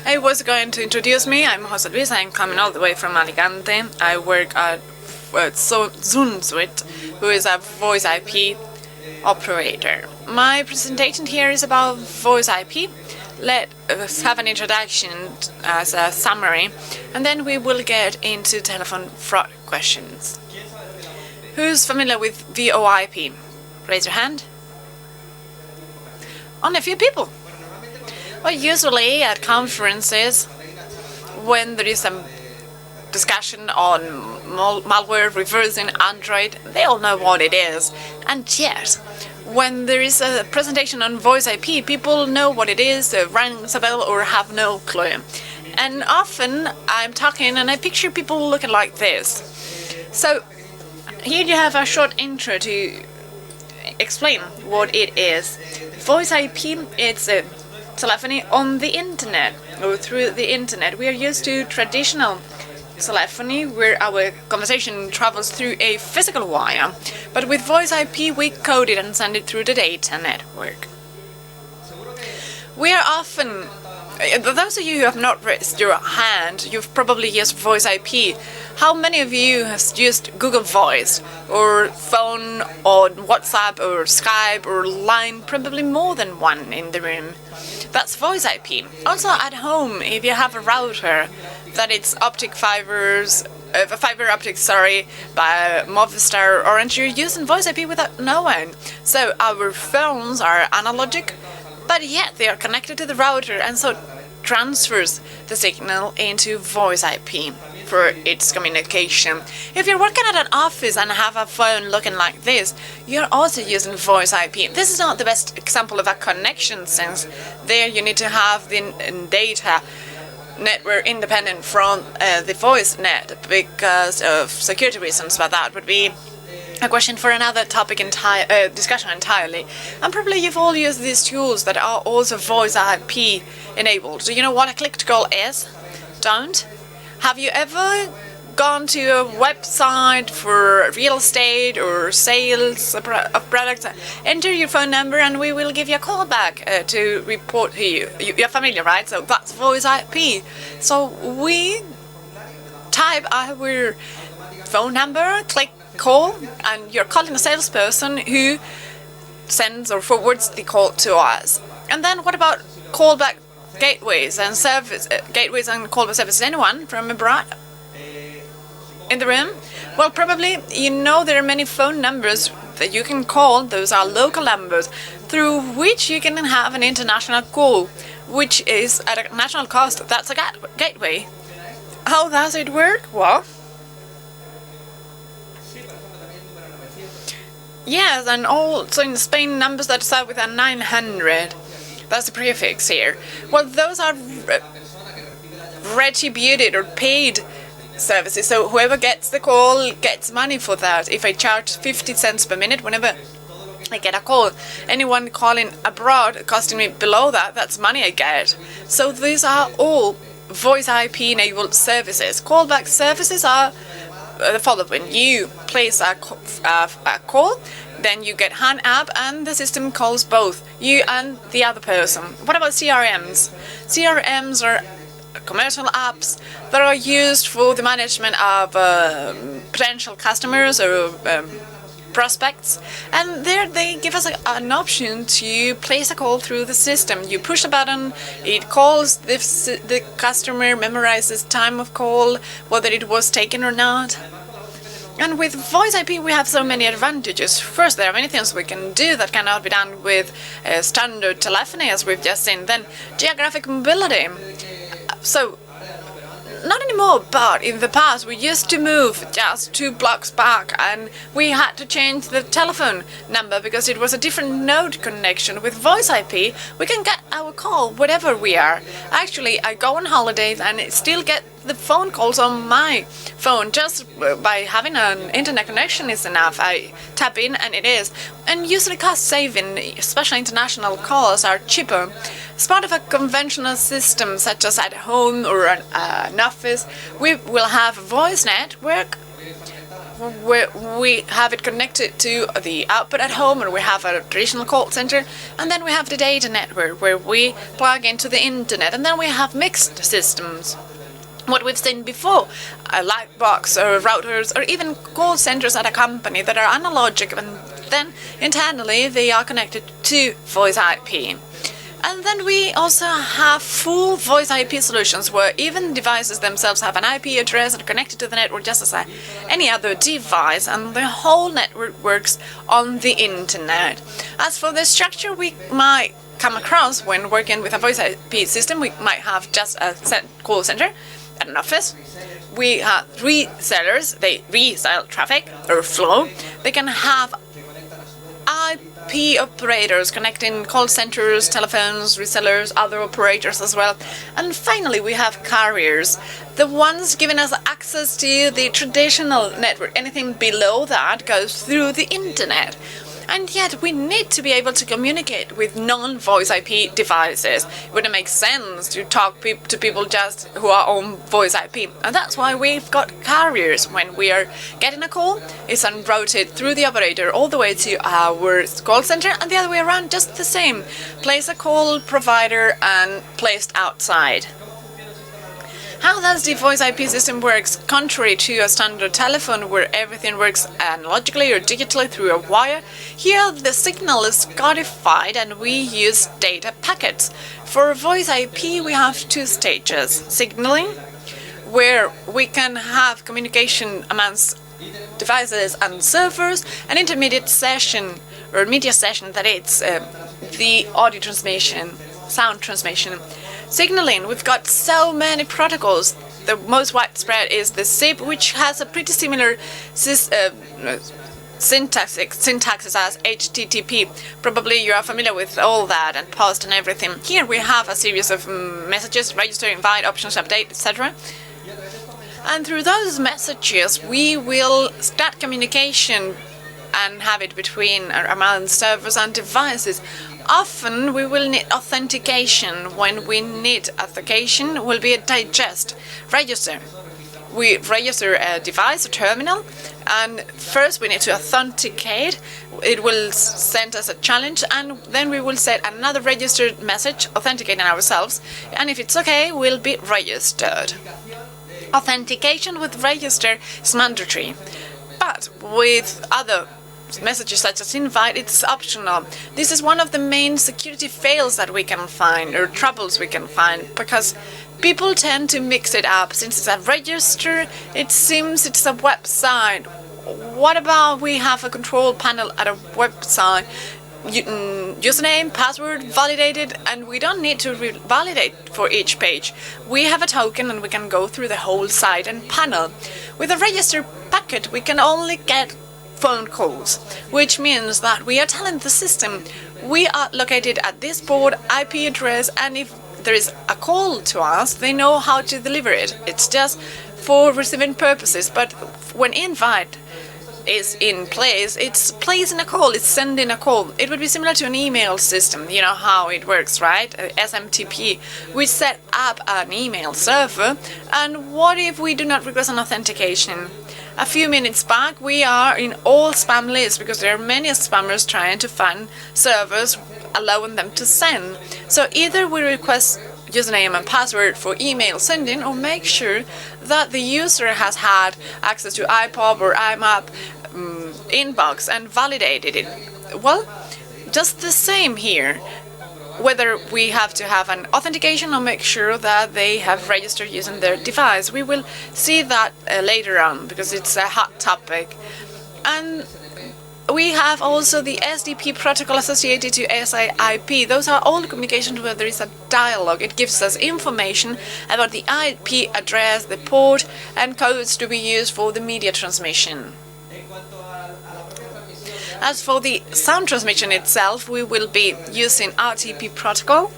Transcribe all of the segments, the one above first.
I was going to introduce me. I'm José. I'm coming all the way from Alicante. I work at Zoomsuite, who is a voice IP operator. My presentation here is about voice IP. Let us have an introduction as a summary, and then we will get into telephone fraud questions. Who's familiar with VoIP? Raise your hand. Only a few people. Well, usually at conferences, when there is a discussion on malware reversing Android, they all know what it is. And yet, when there is a presentation on voice IP, people know what it is, rings a bell, or have no clue. And often I'm talking and I picture people looking like this. So here you have a short intro to explain what it is. Voice IP, it's a telephony on the internet or through the internet. We are used to traditional telephony where our conversation travels through a physical wire, but with voice IP we code it and send it through the data network. We are often, those of you who have not raised your hand, you've probably used voice IP. How many of you has used Google Voice or phone on WhatsApp or Skype or Line? Probably more than one in the room. That's voice IP. Also at home, if you have a router that it's fiber optic, by Movistar or Orange, you're using voice IP without knowing. So our phones are analogic, but yet they are connected to the router, and so transfers the signal into voice IP for its communication. If you're working at an office and have a phone looking like this, you're also using voice IP. This is not the best example of a connection, since there you need to have the data network independent from the voice net because of security reasons, but that would be a question for another topic discussion entirely. And probably you've all used these tools that are also voice IP enabled. Do you know what a click to call is? Don't? Have you ever gone to a website for real estate or sales of products? Enter your phone number and we will give you a call back to report to you. You're familiar, right? So that's voice IP. So we type our phone number, click call, and you're calling a salesperson who sends or forwards the call to us. And then what about callback gateways and callback services? Anyone from abroad in the room? Well, probably you know there are many phone numbers that you can call. Those are local numbers through which you can have an international call, which is at a national cost. That's a gateway. How does it work? Well, yes, and also in Spain, numbers that start with a 900. That's the prefix here. Well, those are retributed or paid services. So whoever gets the call gets money for that. If I charge 50 cents per minute whenever I get a call, anyone calling abroad costing me below that, that's money I get. So these are all voice IP enabled services. Callback services are the following. You place a call, then you get hung up and the system calls both you and the other person. What about CRMs? CRMs are commercial apps that are used for the management of potential customers or prospects, and there they give us an option to place a call through the system. You push a button, it calls, the customer memorizes time of call, whether it was taken or not. And with voice IP we have so many advantages. First, there are many things we can do that cannot be done with standard telephony, as we've just seen. Then geographic mobility. So not anymore, but in the past we used to move just 2 blocks back and we had to change the telephone number because it was a different node connection. With voice IP we can get our call wherever we are. Actually, I go on holidays and still get the phone calls on my phone. Just by having an internet connection is enough. I tap in and it is. And usually cost saving, especially international calls, are cheaper. As part of a conventional system such as at home or an office, we will have a voice network where we have it connected to the output at home, or we have a traditional call center, and then we have the data network where we plug into the internet, and then we have mixed systems. What we've seen before, a light box or routers or even call centers at a company that are analogic, and then internally they are connected to voice IP. And then we also have full voice IP solutions where even devices themselves have an IP address and are connected to the network just as any other device, and the whole network works on the internet. As for the structure we might come across when working with a voice IP system, we might have just a call center at an office. We have resellers, they resell traffic or flow. They can have IP operators connecting call centers, telephones, resellers, other operators as well. And finally, we have carriers, the ones giving us access to the traditional network. Anything below that goes through the internet. And yet we need to be able to communicate with non-voice IP devices. It wouldn't make sense to talk to people just who are on voice IP. And that's why we've got carriers. When we are getting a call, it's routed through the operator all the way to our call center, and the other way around, just the same. Place a call provider and placed outside. How does the voice IP system works? Contrary to a standard telephone where everything works analogically or digitally through a wire, here the signal is codified and we use data packets. For voice IP we have two stages: signaling, where we can have communication amongst devices and servers, an intermediate session or media session, that it's the audio transmission, sound transmission. Signaling, we've got so many protocols. The most widespread is the SIP, which has a pretty similar syntax as HTTP. Probably you are familiar with all that and post and everything. Here we have a series of messages: register, invite, options, update, etc. And through those messages we will start communication and have it between among servers and devices. Often we will need authentication. When we need authentication, will be a digest register. We register a device, a terminal, and first we need to authenticate. It will send us a challenge, and then we will set another registered message authenticating ourselves, and if it's okay, we'll be registered. Authentication with register is mandatory, but with other messages such as invite, it's optional. This is one of the main security fails that we can find, or troubles we can find, because people tend to mix it up. Since it's a register, it seems it's a website. What about we have a control panel at a website? Username, password, validated, and we don't need to validate for each page. We have a token and we can go through the whole site and panel. With a register packet, we can only get phone calls, which means that we are telling the system we are located at this port, IP address, and if there is a call to us, they know how to deliver it. It's just for receiving purposes. But when invite is in place, it's placing a call, it's sending a call. It would be similar to an email system. You know how it works, right? SMTP. We set up an email server, and what if we do not request an authentication? A few minutes back, we are in all spam lists because there are many spammers trying to find servers allowing them to send. So either we request username and password for email sending, or make sure that the user has had access to IPOP or IMAP inbox and validated it. Well, just the same here. Whether we have to have an authentication or make sure that they have registered using their device. We will see that later on because it's a hot topic. And we have also the SDP protocol associated to SIP. Those are all communications where there is a dialogue. It gives us information about the IP address, the port, and codes to be used for the media transmission. As for the sound transmission itself, we will be using RTP protocol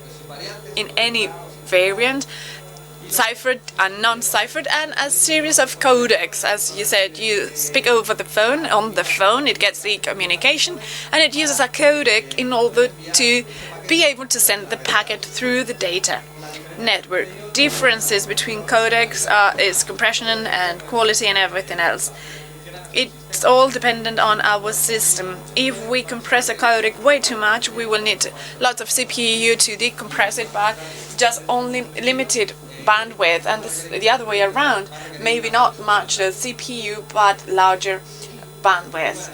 in any variant, ciphered and non-ciphered, and a series of codecs. As you said, you speak over the phone. On the phone, it gets the communication, and it uses a codec in order to be able to send the packet through the data network. Differences between codecs is compression and quality and everything else. it's all dependent on our system. If we compress a codec way too much, we will need lots of CPU to decompress it, but just only limited bandwidth, and the other way around, maybe not much CPU but larger bandwidth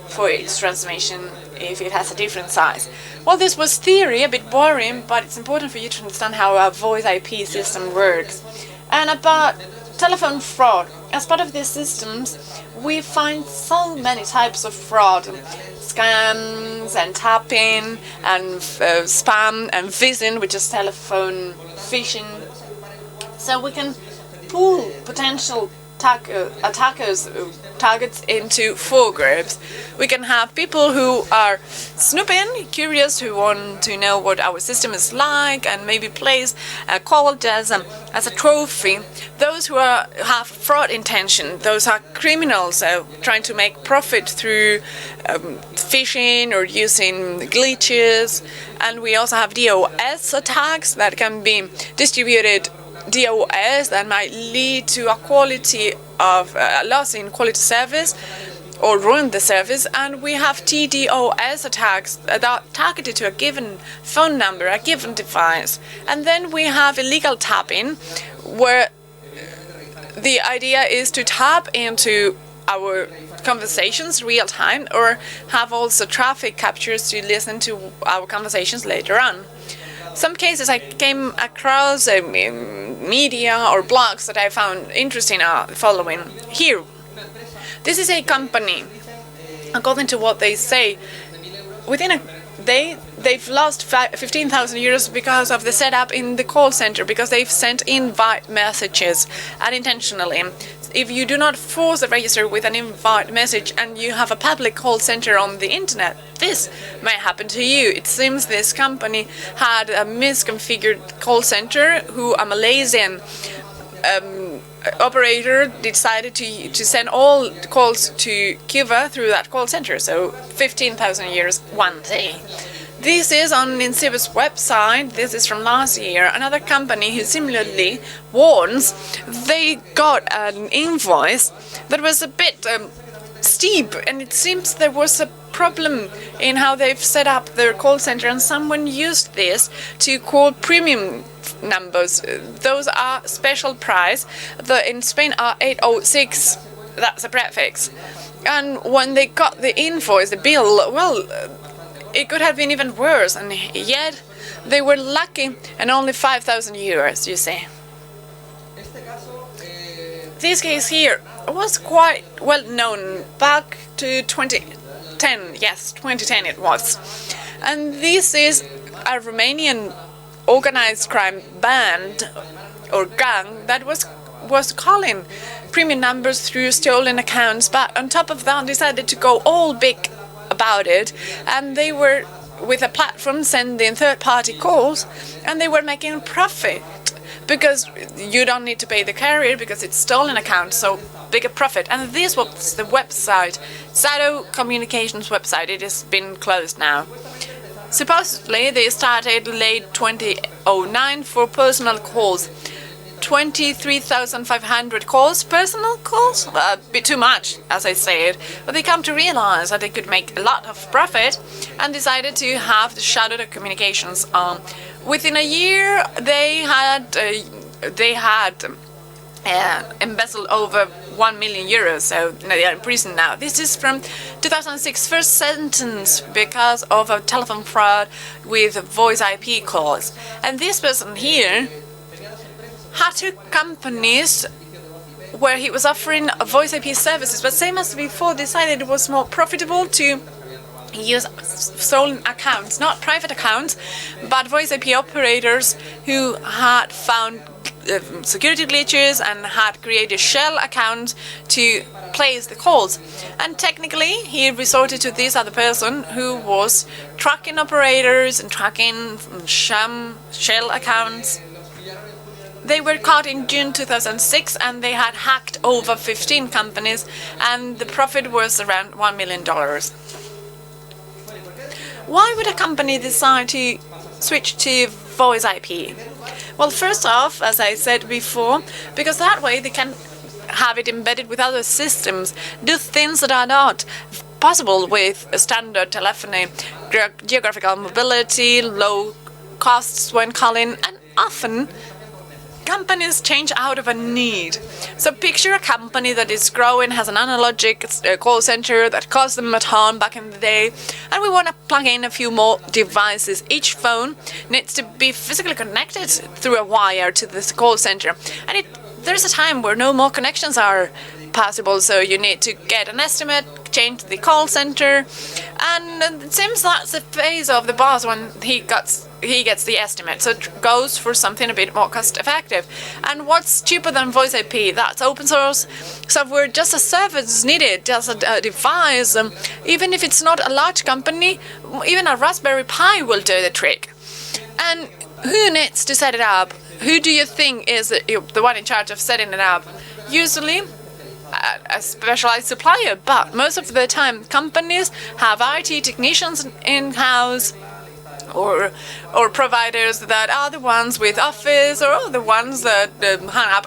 for its transmission if it has a different size. Well, this was theory, a bit boring, but it's important for you to understand how a voice IP system works. And about telephone fraud. As part of these systems, we find so many types of fraud. Scams and tapping and spam and phishing, which is telephone phishing. So we can pool potential attackers targets into 4 groups. We can have people who are snooping, curious, who want to know what our system is like and maybe place a call as a trophy. Those who have fraud intention, those are criminals trying to make profit through phishing or using glitches. And we also have DOS attacks that can be distributed DOS that might lead to a quality of loss in quality service or ruin the service, and we have TDOS attacks that are targeted to a given phone number, a given device. And then we have illegal tapping, where the idea is to tap into our conversations real time or have also traffic captures to listen to our conversations later on. Some cases I came across media or blogs that I found interesting are following here. This is a company, according to what they say, within a day they've lost 15,000 euros because of the setup in the call center, because they've sent invite messages unintentionally. If you do not force a register with an invite message and you have a public call center on the internet, this may happen to you. It seems this company had a misconfigured call center who a Malaysian operator decided to send all calls to Cuba through that call center. So 15,000 euros one day. This is on Insiba's website. This is from last year. Another company who similarly warns, they got an invoice that was a bit steep, and it seems there was a problem in how they've set up their call center, and someone used this to call premium numbers. Those are special price. In Spain are 806. That's a prefix. And when they got the invoice, the bill, well, it could have been even worse, and yet they were lucky, and only 5,000 euros, you see. This case here was quite well known back to 2010, yes, 2010 it was. And this is a Romanian organized crime band or gang that was calling premium numbers through stolen accounts, but on top of that decided to go all big about it, and they were with a platform sending third-party calls, and they were making profit because you don't need to pay the carrier because it's stolen account, so bigger profit. And this was the website, Zado Communications website. It has been closed now. Supposedly they started late 2009 for personal calls. 23,500 calls, personal calls, a bit too much, as I said, but they come to realize that they could make a lot of profit and decided to have the shadowed communications on. Within a year, they had embezzled over 1 million euros, so they are in prison now. This is from 2006, first sentence because of a telephone fraud with voice IP calls. And this person here had 2 companies where he was offering voice IP services, but same as before, decided it was more profitable to use stolen accounts, not private accounts, but voice IP operators who had found security glitches and had created shell accounts to place the calls. And technically, he resorted to this other person who was tracking operators and tracking sham shell accounts. They were caught in June 2006, and they had hacked over 15 companies, and the profit was around $1 million. Why would a company decide to switch to voice IP? Well, first off, as I said before, because that way they can have it embedded with other systems, do things that are not possible with standard telephony, geographical mobility, low costs when calling, and often companies change out of a need. So picture a company that is growing, has an analogic call center that cost them at home back in the day, and we want to plug in a few more devices. Each phone needs to be physically connected through a wire to this call center, and there's a time where no more connections are possible, so you need to get an estimate, change the call center, and it seems that's the phase of the boss when he gets the estimate, so it goes for something a bit more cost effective. And what's cheaper than VoIP? That's open source software, just a service needed, just a device. Even if it's not a large company, even a Raspberry Pi will do the trick. And who needs to set it up? Who do you think is the one in charge of setting it up? Usually a specialized supplier, but most of the time companies have IT technicians in-house, or providers that are the ones with Office, or the ones that hang up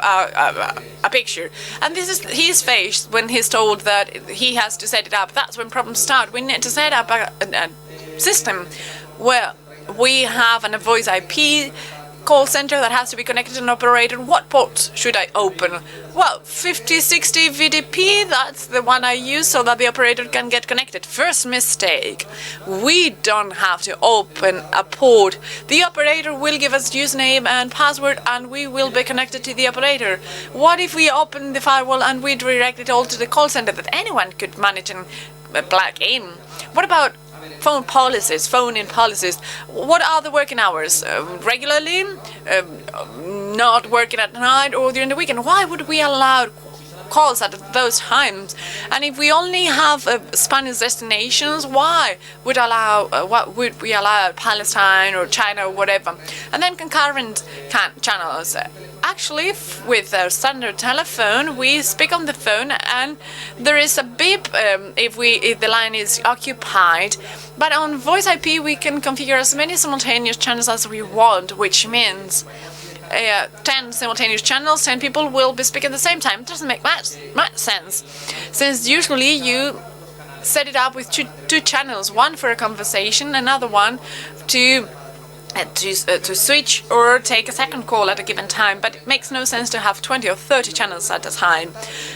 a picture. And this is his face when he's told that he has to set it up. That's when problems start. We need to set up a system where we have a voice IP call center that has to be connected and operated. What ports should I open? Well, 5060 VDP, that's the one I use so that the operator can get connected. First mistake. We don't have to open a port. The operator will give us username and password and we will be connected to the operator. What if we open the firewall and we direct it all to the call center that anyone could manage and plug in? What about phone in policies? What are the working hours? Regularly, not working at night or during the weekend. Why would we allow calls at those times? And if we only have Spanish destinations, why would we allow Palestine or China or whatever? And then concurrent channels. Actually, with our standard telephone, we speak on the phone and there is a beep if the line is occupied. But on voice IP, we can configure as many simultaneous channels as we want, which means 10 simultaneous channels, 10 people will be speaking at the same time. It doesn't make much sense, since usually you set it up with two channels, one for a conversation, another one to switch or take a second call at a given time. But it makes no sense to have 20 or 30 channels at a time.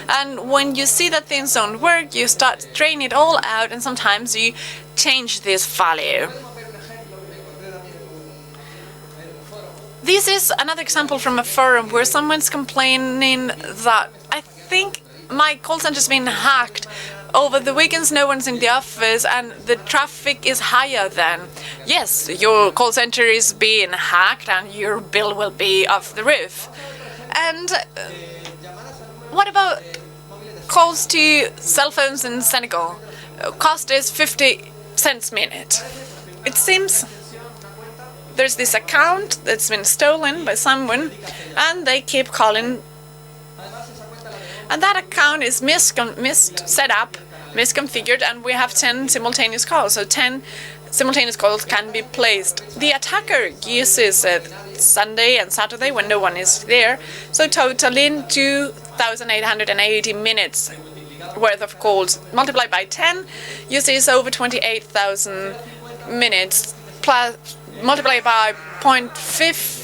And when you see that things don't work, you start trying it all out, and sometimes you change this value. This is another example from a forum where someone's complaining that I think my call center's been hacked. Over the weekends, no one's in the office and the traffic is higher than. Yes, your call center is being hacked and your bill will be off the roof. And what about calls to cell phones in Senegal? Cost is 50 cents a minute. It seems there's this account that's been stolen by someone and they keep calling. And that account is set up, misconfigured, and we have 10 simultaneous calls. So 10 simultaneous calls can be placed. The attacker uses Sunday and Saturday when no one is there, so totaling 2,880 minutes worth of calls. Multiplied by 10, uses over 28,000 minutes, plus multiplied by 0.50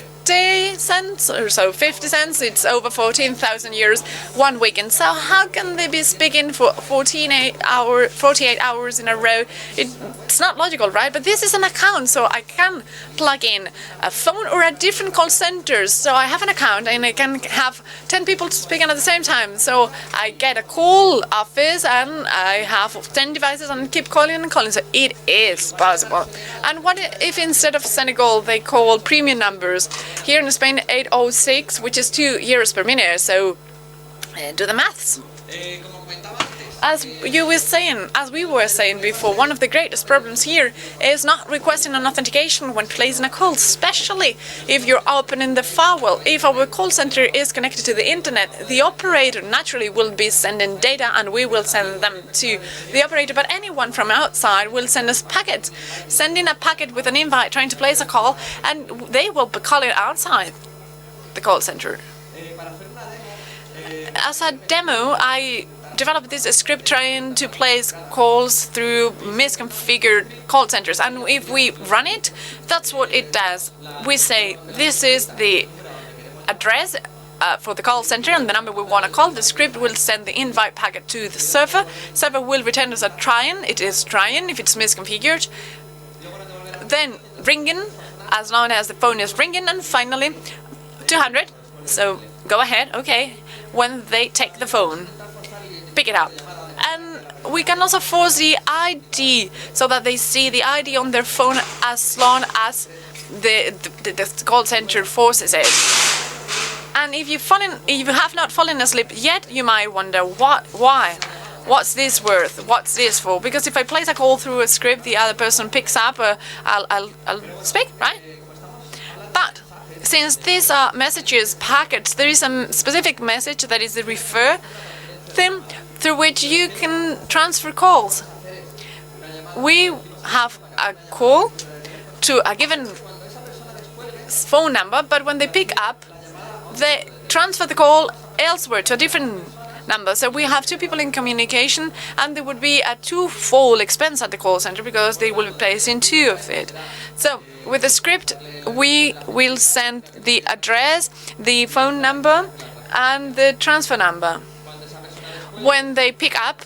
cents or so, 50 cents, it's over 14,000 euros 1 weekend. So how can they be speaking for 48 hours in a row? It's not logical, right? But this is an account, so I can plug in a phone or a different call centers. So I have an account and I can have 10 people speaking at the same time. So I get a call office and I have 10 devices and keep calling and calling. So it is possible. And what if instead of Senegal they call premium numbers? Here in Spain, 806, which is 2 euros per minute. So do the maths. As we were saying before, one of the greatest problems here is not requesting an authentication when placing a call, especially if you're opening the firewall. If our call center is connected to the internet, the operator naturally will be sending data and we will send them to the operator, but anyone from outside will send us packets, sending a packet with an invite trying to place a call, and they will be calling outside the call center. as a demo, I developed this script trying to place calls through misconfigured call centers. And if we run it, that's what it does. We say, this is the address for the call center and the number we want to call. The script will send the invite packet to the server. Server will return us a trying. It is trying if it's misconfigured. Then ringing, as long as the phone is ringing. And finally, 200. So go ahead, okay. When they take the phone, pick it up. And we can also force the ID so that they see the ID on their phone as long as the call center forces it. And if you have not fallen asleep yet, you might wonder why. What's this worth? What's this for? Because if I place a call through a script, the other person picks up, I'll speak, right? But since these are messages, packets, there is a specific message that is the refer thing through which you can transfer calls. We have a call to a given phone number, but when they pick up, they transfer the call elsewhere to a different number. So we have two people in communication, and there would be a twofold expense at the call center because they will be placing two of it. So with the script, we will send the address, the phone number, and the transfer number. When they pick up,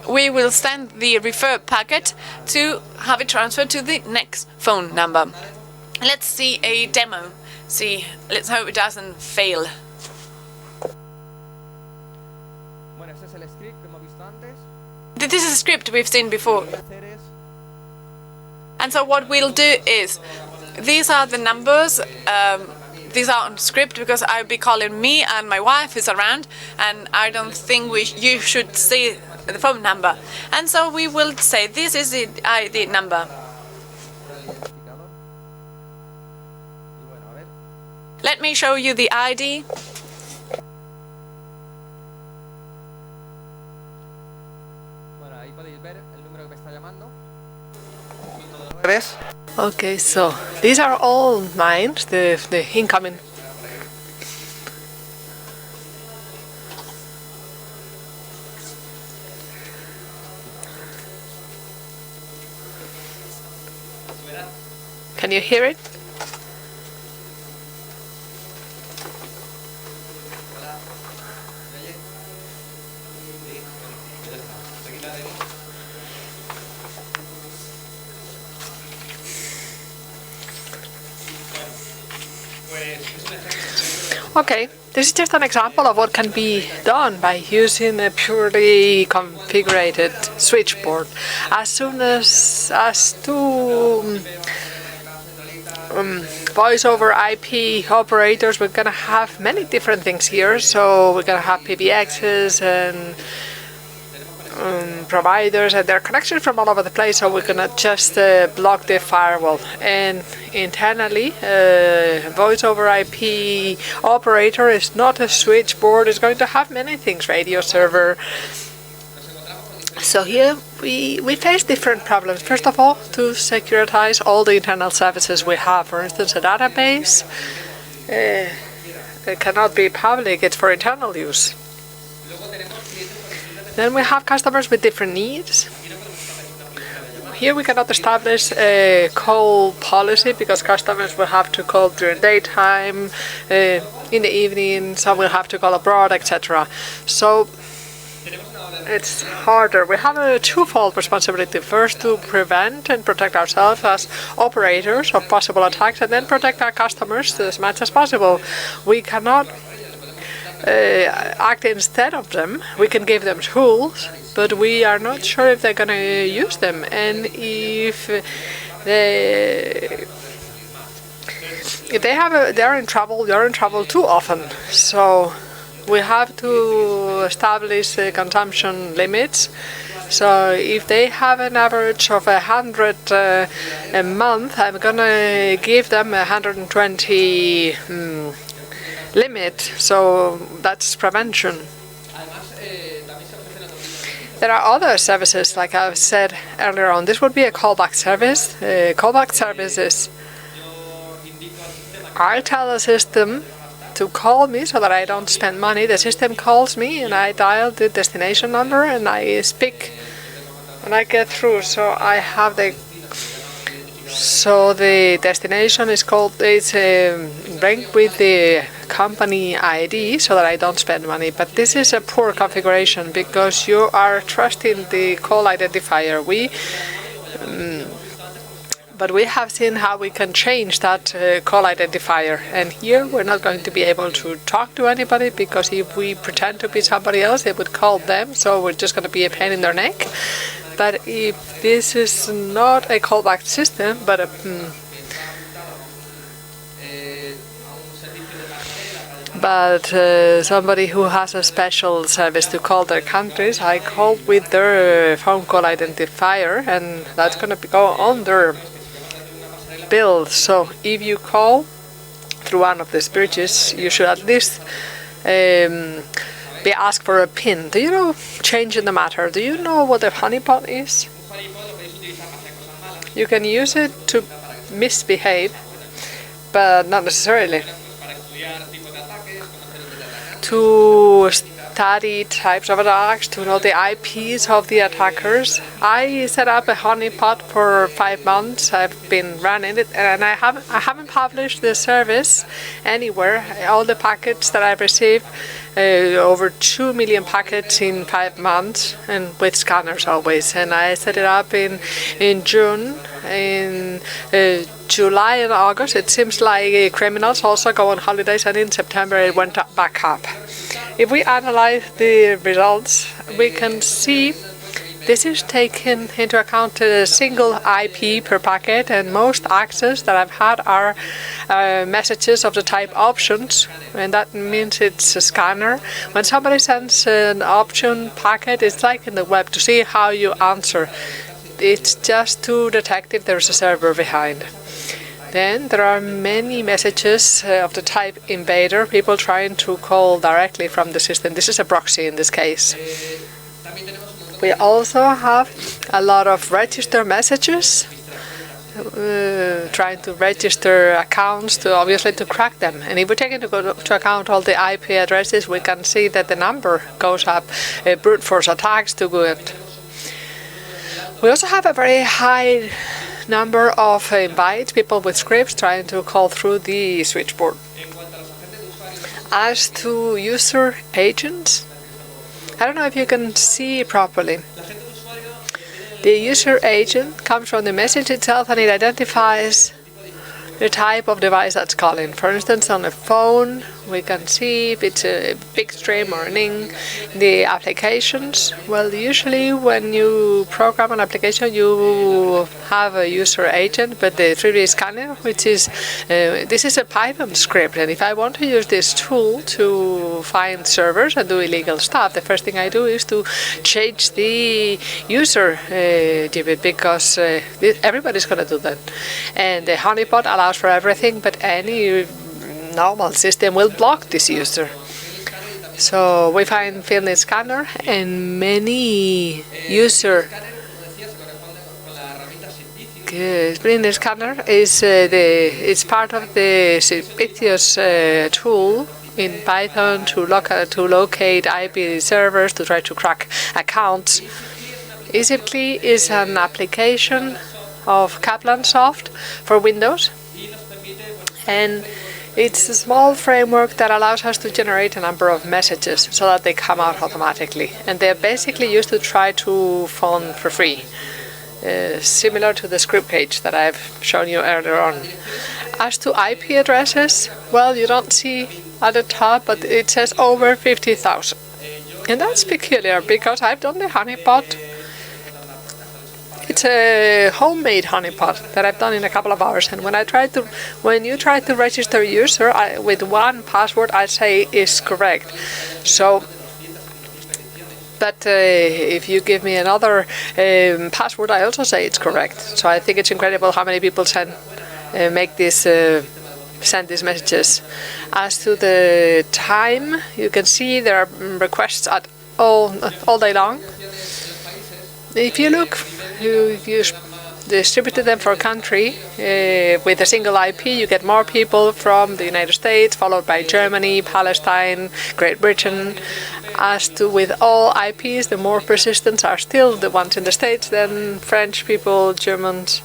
we will send the refer packet to have it transferred to the next phone number. Let's see a demo. Let's hope it doesn't fail. This is a script we've seen before. And so what we'll do is, these are the numbers. These are on script because I'll be calling me and my wife is around, and I don't think you should see the phone number. And so we will say, this is the ID number. Let me show you the ID. Okay, so these are all mine, the incoming. Can you hear it? Okay, this is just an example of what can be done by using a purely configured switchboard. As soon as two voice over IP operators, we're going to have many different things here. So we're going to have PBXs and providers, and they're connected from all over the place, so we're gonna just block the firewall. And internally, voice over IP operator is not a switchboard, it's going to have many things, radio server. So here we face different problems. First of all, to securitize all the internal services we have. For instance, a database it cannot be public, it's for internal use. Then we have customers with different needs. Here we cannot establish a call policy because customers will have to call during daytime, in the evening, some will have to call abroad, etc. So it's harder. We have a twofold responsibility. First, to prevent and protect ourselves as operators of possible attacks, and then protect our customers as much as possible. We cannot act instead of them. We can give them tools, but we are not sure if they're going to use them, and if they're in trouble too often. So we have to establish consumption limits. So if they have an average of 100 a month, I'm going to give them 120 limit, so that's prevention. There are other services, like I said earlier on. This would be a callback service. Callback services, I tell the system to call me so that I don't spend money. The system calls me and I dial the destination number and I speak and I get through. So I have the destination is ranked with the company ID so that I don't spend money. But this is a poor configuration because you are trusting the call identifier. But we have seen how we can change that call identifier. And here we're not going to be able to talk to anybody because if we pretend to be somebody else, it would call them. So we're just going to be a pain in their neck. But if this is not a callback system, but somebody who has a special service to call their countries, I call with their phone call identifier, and that's going to go on their bill. So if you call through one of these bridges, you should at least be asked for a PIN. Do you know, change in the matter, do you know what a honeypot is? You can use it to misbehave, but not necessarily. To study types of attacks, to know the IPs of the attackers. I set up a honeypot for 5 months. I've been running it, and I haven't published the service anywhere. All the packets that I've received, over 2 million packets in 5 months, and with scanners always. And I set it up in June, in July and August. It seems like criminals also go on holidays, and in September it went back up. If we analyze the results, we can see this is taken into account a single IP per packet, and most access that I've had are messages of the type options, and that means it's a scanner. When somebody sends an option packet, it's like in the web to see how you answer. It's just to detect if there's a server behind. Then there are many messages of the type invader, people trying to call directly from the system. This is a proxy in this case. We also have a lot of register messages, trying to register accounts obviously to crack them. And if we take into account all the IP addresses, we can see that the number goes up. Brute force attacks to good. We also have a very high number of invites, people with scripts trying to call through the switchboard. As to user agents, I don't know if you can see properly. The user agent comes from the message itself, and it identifies the type of device that's calling. For instance, on a phone, we can see if it's a big stream or an ing. The applications, well, usually when you program an application, you have a user agent, but the 3D scanner, which is, this is a Python script, and if I want to use this tool to find servers and do illegal stuff, the first thing I do is to change the user GBIT, because everybody's going to do that. And the honeypot allows for everything, but any normal system will block this user. So we find Field Scanner, and many user Field Scanner is it's part of the Servicios tool in Python to locate IP servers, to try to crack accounts. EasyCli is an application of Kaplan Soft for Windows, and it's a small framework that allows us to generate a number of messages so that they come out automatically. And they're basically used to try to phone for free, similar to the script page that I've shown you earlier on. As to IP addresses, well, you don't see at the top, but it says over 50,000. And that's peculiar because I've done the honeypot. It's a homemade honeypot that I've done in a couple of hours, and when you try to register a user with one password, I say is correct. So, but if you give me another password, I also say it's correct. So I think it's incredible how many people send these messages. As to the time, you can see there are requests at all day long. If you look, distributed them for a country with a single IP, you get more people from the United States, followed by Germany, Palestine, Great Britain. As to with all IPs, the more persistent are still the ones in the States, then French people, Germans,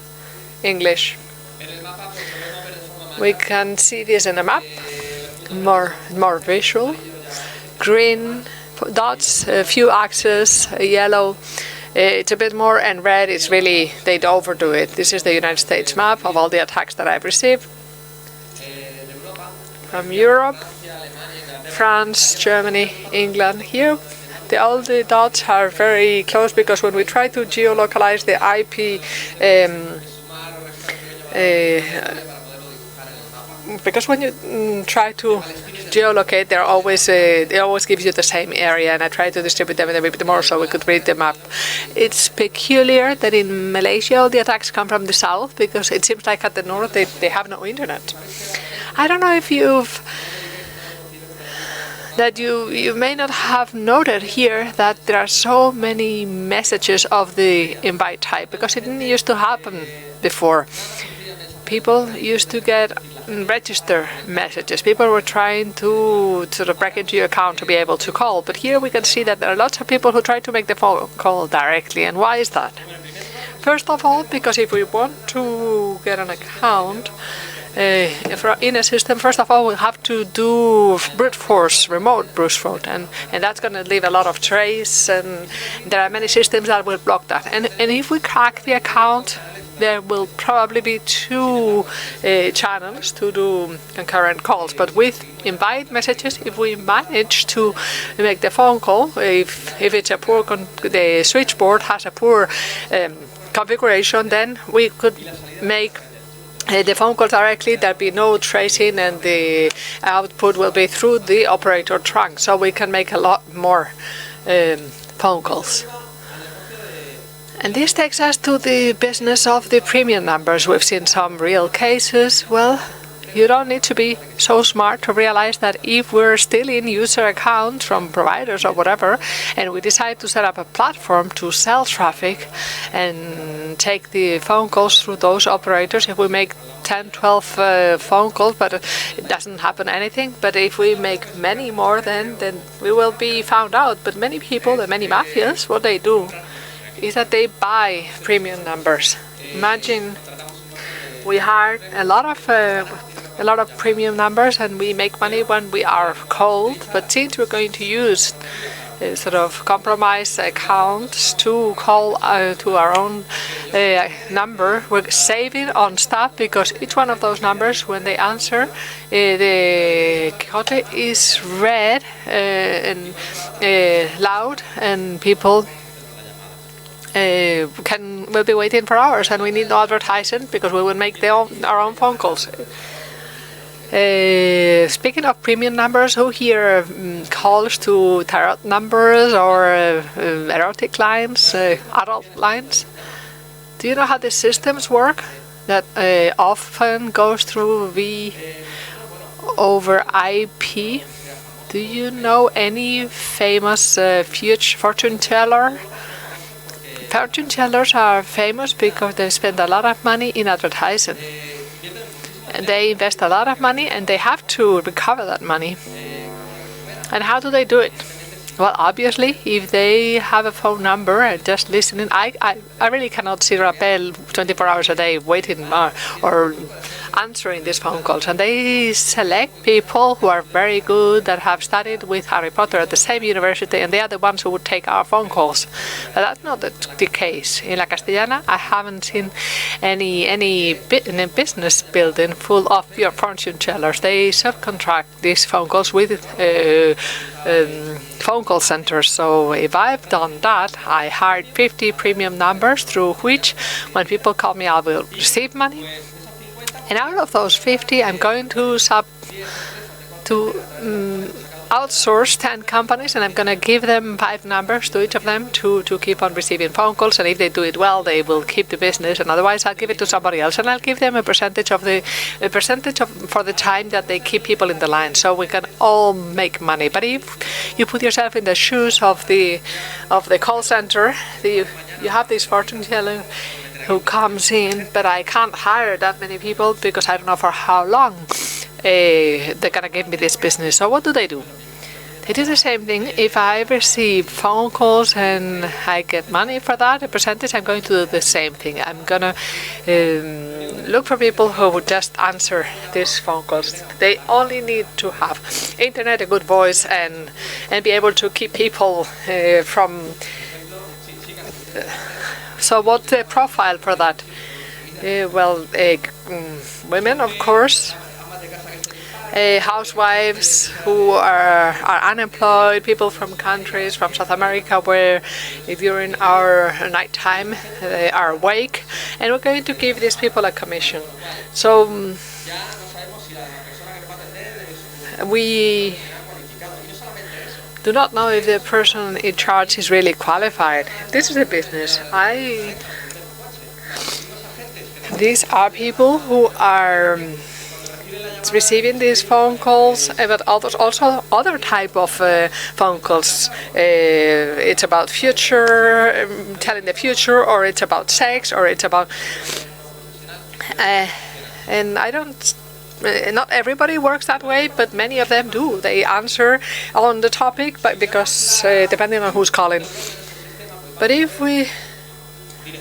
English. We can see this in a map, more visual. Green dots, a few axes, yellow. It's a bit more, and red is really, they'd overdo it. This is the United States map of all the attacks that I've received. From Europe, France, Germany, England. Here, all the dots are very close because when we try to geolocalize the IP, because when you try to geolocate, they always give you the same area, and I try to distribute them a bit more so we could read the map. It's peculiar that in Malaysia all the attacks come from the south, because it seems like at the north they have no internet. I don't know if you may not have noted here that there are so many messages of the invite type, because it didn't used to happen before. People used to get register messages. People were trying to sort of break into your account to be able to call. But here we can see that there are lots of people who try to make the phone call directly. And why is that? First of all, because if we want to get an account in a system, first of all, we have to do brute force, remote brute force, and that's going to leave a lot of trace, and there are many systems that will block that. And if we crack the account, there will probably be two channels to do concurrent calls. But with invite messages, if we manage to make the phone call, if it's a poor, the switchboard has a poor configuration, then we could make the phone call directly. There'll be no tracing, and the output will be through the operator trunk, so we can make a lot more phone calls. And this takes us to the business of the premium numbers. We've seen some real cases. Well, you don't need to be so smart to realize that if we're stealing user accounts from providers or whatever, and we decide to set up a platform to sell traffic and take the phone calls through those operators, if we make 10, 12 phone calls, but it doesn't happen anything. But if we make many more, then we will be found out. But many people, the many mafias, what they do is that they buy premium numbers. Imagine we hired a lot of premium numbers, and we make money when we are cold. But since we're going to use sort of compromise accounts to call to our own number, we're saving on staff, because each one of those numbers, when they answer, the quote is read and loud, and people will be waiting for hours, and we need no advertising because we will make our own phone calls. Speaking of premium numbers, who here calls to tarot numbers or erotic lines, adult lines? Do you know how the systems work? That often goes through V over IP. Do you know any famous fortune teller? Fortune tellers are famous because they spend a lot of money in advertising. And they invest a lot of money, and they have to recover that money. And how do they do it? Well, obviously, if they have a phone number and just listening, I really cannot sit a bell 24 hours a day waiting or answering these phone calls. And they select people who are very good, that have studied with Harry Potter at the same university, and they are the ones who would take our phone calls. But that's not the case. In La Castellana, I haven't seen any business building full of pure fortune tellers. They subcontract these phone calls with phone call centers. So if I've done that, I hired 50 premium numbers through which, when people call me, I will receive money. And out of those 50, I'm going to outsource 10 companies, and I'm going to give them 5 numbers to each of them to keep on receiving phone calls. And if they do it well, they will keep the business, and otherwise I'll give it to somebody else, and I'll give them a percentage for the time that they keep people in the line, so we can all make money. But if you put yourself in the shoes of the call center, you have this fortune telling who comes in, but I can't hire that many people because I don't know for how long they're gonna give me this business. So what do? They do the same thing. If I receive phone calls and I get money for that, a percentage, I'm going to do the same thing. I'm gonna look for people who would just answer these phone calls. They only need to have internet, a good voice, and be able to keep people from. So what's the profile for that? Women, of course. Housewives who are unemployed, people from countries from South America where during our nighttime they are awake, and we're going to give these people a commission. So we do not know if the person in charge is really qualified. This is a business. These are people who are receiving these phone calls, but also other type of phone calls. It's about future, telling the future, or it's about sex, or it's about. And I don't. Not everybody works that way, but many of them do. They answer on the topic, but because depending on who's calling. But if we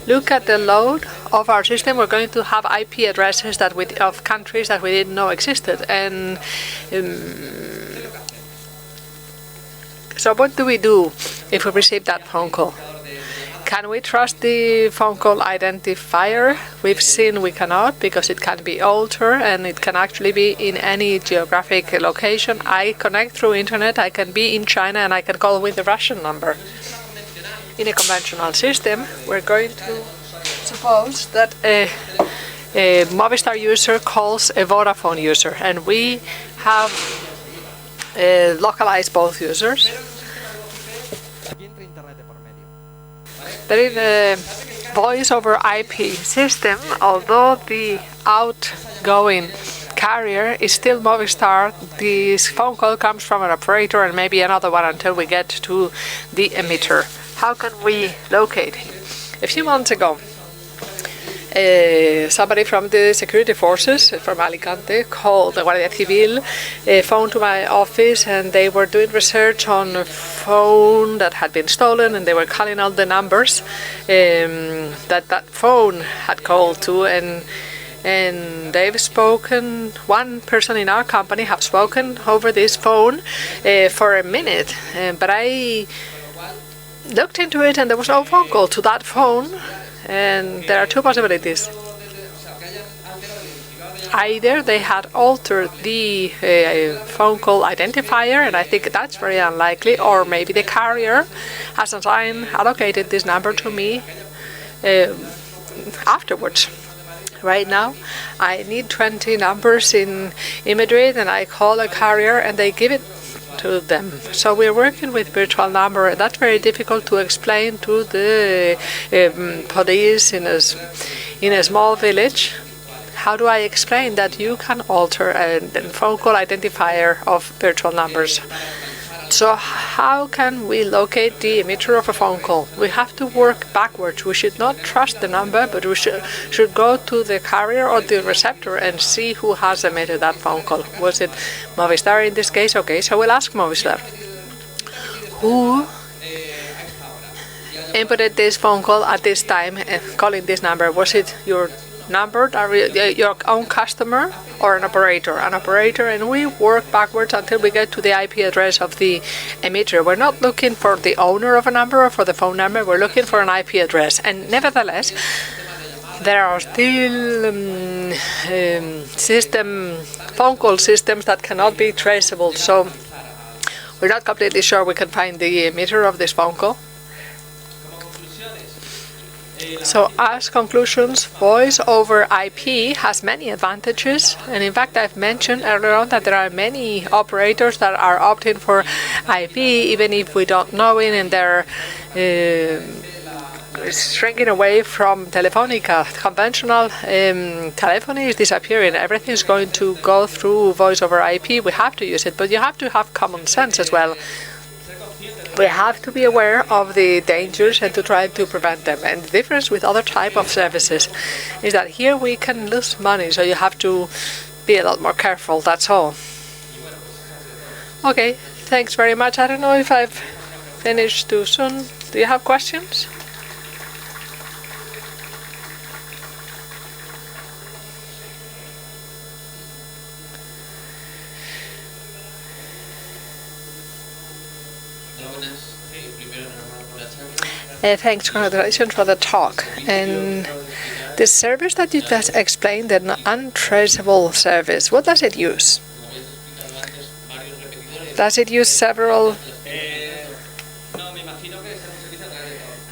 look at the load of our system, we're going to have IP addresses of countries that we didn't know existed. And so what do we do if we receive that phone call? Can we trust the phone call identifier? We've seen we cannot, because it can be altered and it can actually be in any geographic location. I connect through internet, I can be in China and I can call with the Russian number. In a conventional system, we're going to suppose that a Movistar user calls a Vodafone user, and we have localized both users. But in a voice over IP system, although the outgoing carrier is still Movistar, this phone call comes from an operator and maybe another one until we get to the emitter. How can we locate him? A few months ago, somebody from the security forces from Alicante called the Guardia Civil, phoned to my office, and they were doing research on a phone that had been stolen, and they were calling out the numbers that phone had called to, and they've spoken, one person in our company have spoken over this phone for a minute, but I looked into it and there was no phone call to that phone. And there are two possibilities. Either they had altered the phone call identifier, and I think that's very unlikely, or maybe the carrier has allocated this number to me afterwards. Right now, I need 20 numbers in Madrid, and I call a carrier and they give it to them. So we're working with virtual number, and that's very difficult to explain to the police in a small village. How do I explain that you can alter a phone call identifier of virtual numbers? So how can we locate the emitter of a phone call? We have to work backwards. We should not trust the number, but we should go to the carrier or the receptor and see who has emitted that phone call. Was it Movistar in this case? Okay, so we'll ask Movistar. Who inputted this phone call at this time and calling this number? Was it your number, your own customer, or an operator? An operator, and we work backwards until we get to the IP address of the emitter. We're not looking for the owner of a number or for the phone number, we're looking for an IP address. And nevertheless, there are still phone call systems that cannot be traceable, so we're not completely sure we can find the emitter of this phone call. So as conclusions, voice over IP has many advantages, and in fact I've mentioned earlier on that there are many operators that are opting for IP even if we don't know it, and they're shrinking away from Telefónica. Conventional telephony is disappearing. Everything is going to go through voice over IP. We have to use it, but you have to have common sense as well. We have to be aware of the dangers and to try to prevent them. And the difference with other type of services is that here we can lose money, so you have to be a lot more careful, that's all. Okay, thanks very much. I don't know if I've finished too soon. Do you have questions? Thanks, congratulations for the talk. And the service that you just explained, an untraceable service, what does it use? Does it use several?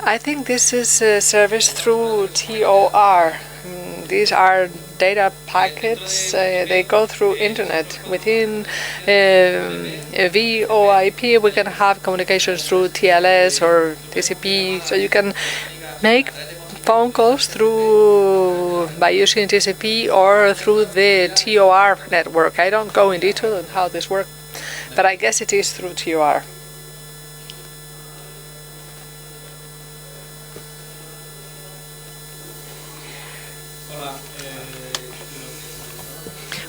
I think this is a service through TOR. These are data packets. They go through internet. Within VoIP, we can have communications through TLS or TCP. So you can make phone calls through by using TCP or through the TOR network. I don't go in detail on how this works, but I guess it is through TOR.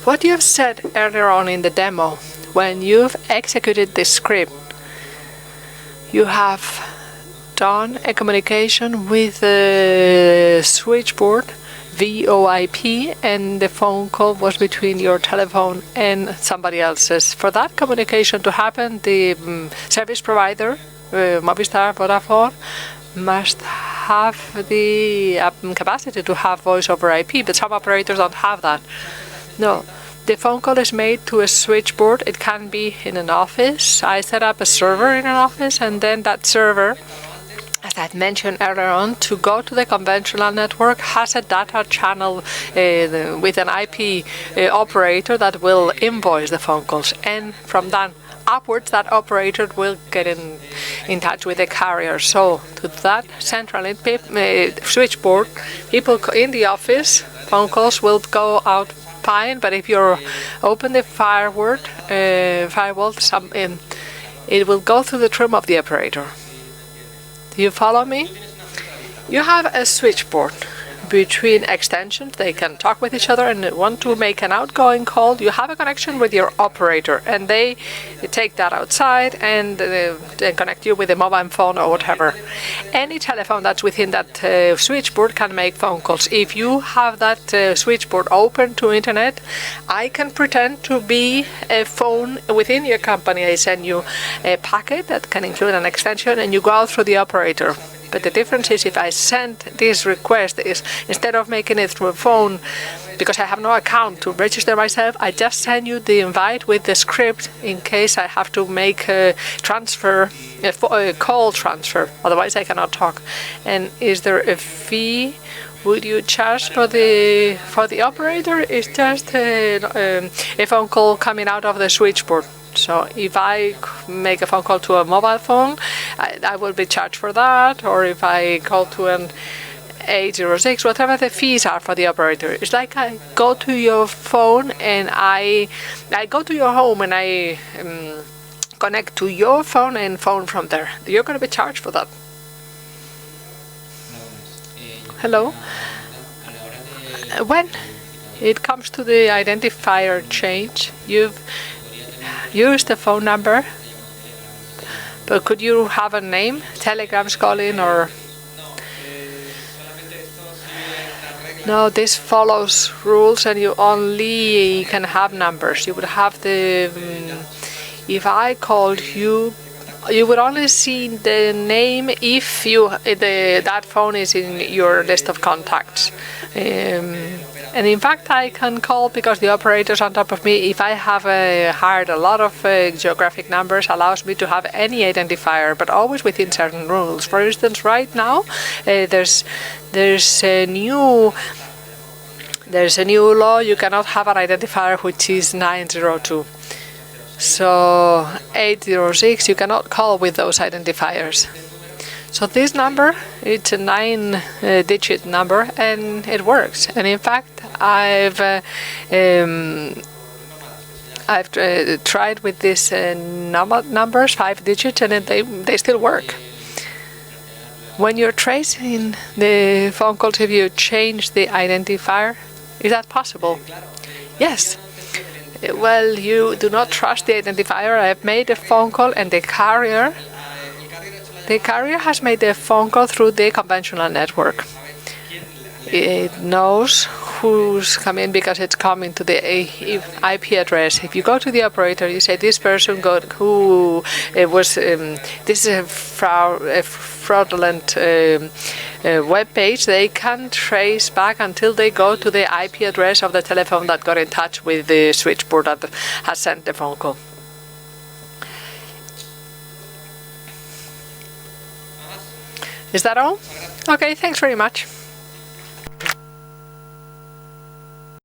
What you have said earlier on in the demo, when you've executed the script, you have done a communication with the switchboard VoIP, and the phone call was between your telephone and somebody else's. For that communication to happen, the service provider, Movistar, Vodafone, must have the capacity to have voice over IP, but some operators don't have that. No, the phone call is made to a switchboard. It can be in an office. I set up a server in an office, and then that server, as I've mentioned earlier on, to go to the conventional network, has a data channel with an IP operator that will invoice the phone calls. And from that upwards, that operator will get in touch with the carrier. So to that central switchboard, people in the office, phone calls will go out fine, but if you open the firewall, it will go through the room of the operator. Do you follow me? You have a switchboard between extensions. They can talk with each other and want to make an outgoing call. You have a connection with your operator, and they take that outside and connect you with a mobile phone or whatever. Any telephone that's within that switchboard can make phone calls. If you have that switchboard open to internet, I can pretend to be a phone within your company. I send you a packet that can include an extension, and you go out through the operator. But the difference is, if I send this request, is instead of making it through a phone, because I have no account to register myself, I just send you the invite with the script in case I have to make a transfer, a call transfer. Otherwise, I cannot talk. And is there a fee? Would you charge for the operator? It's just a phone call coming out of the switchboard. So if I make a phone call to a mobile phone, I will be charged for that. Or if I call to an 806, whatever the fees are for the operator. It's like I go to your phone and I go to your home and I connect to your phone and phone from there. You're going to be charged for that. Hello? When it comes to the identifier change, you've used the phone number, but could you have a name? Telegram's calling, or no? This follows rules, and you only can have numbers. You would have the if I called you, you would only see the name if that phone is in your list of contacts. And in fact, I can call because the operator's on top of me. If I have hired a lot of geographic numbers, allows me to have any identifier, but always within certain rules. For instance, right now, there's a new law. You cannot have an identifier which is 902. So 806, you cannot call with those identifiers. So this number, it's a 9-digit number, and it works. And in fact, I've I've tried with these numbers, 5 digits, and they still work. When you're tracing the phone calls, if you change the identifier, is that possible? Yes. Well, you do not trust the identifier. I have made a phone call, and the carrier has made the phone call through the conventional network. It knows who's coming because it's coming to the IP address. If you go to the operator, you say this person this is a fraudulent web page. They can trace back until they go to the IP address of the telephone that got in touch with the switchboard that has sent the phone call. Is that all? Okay, thanks very much.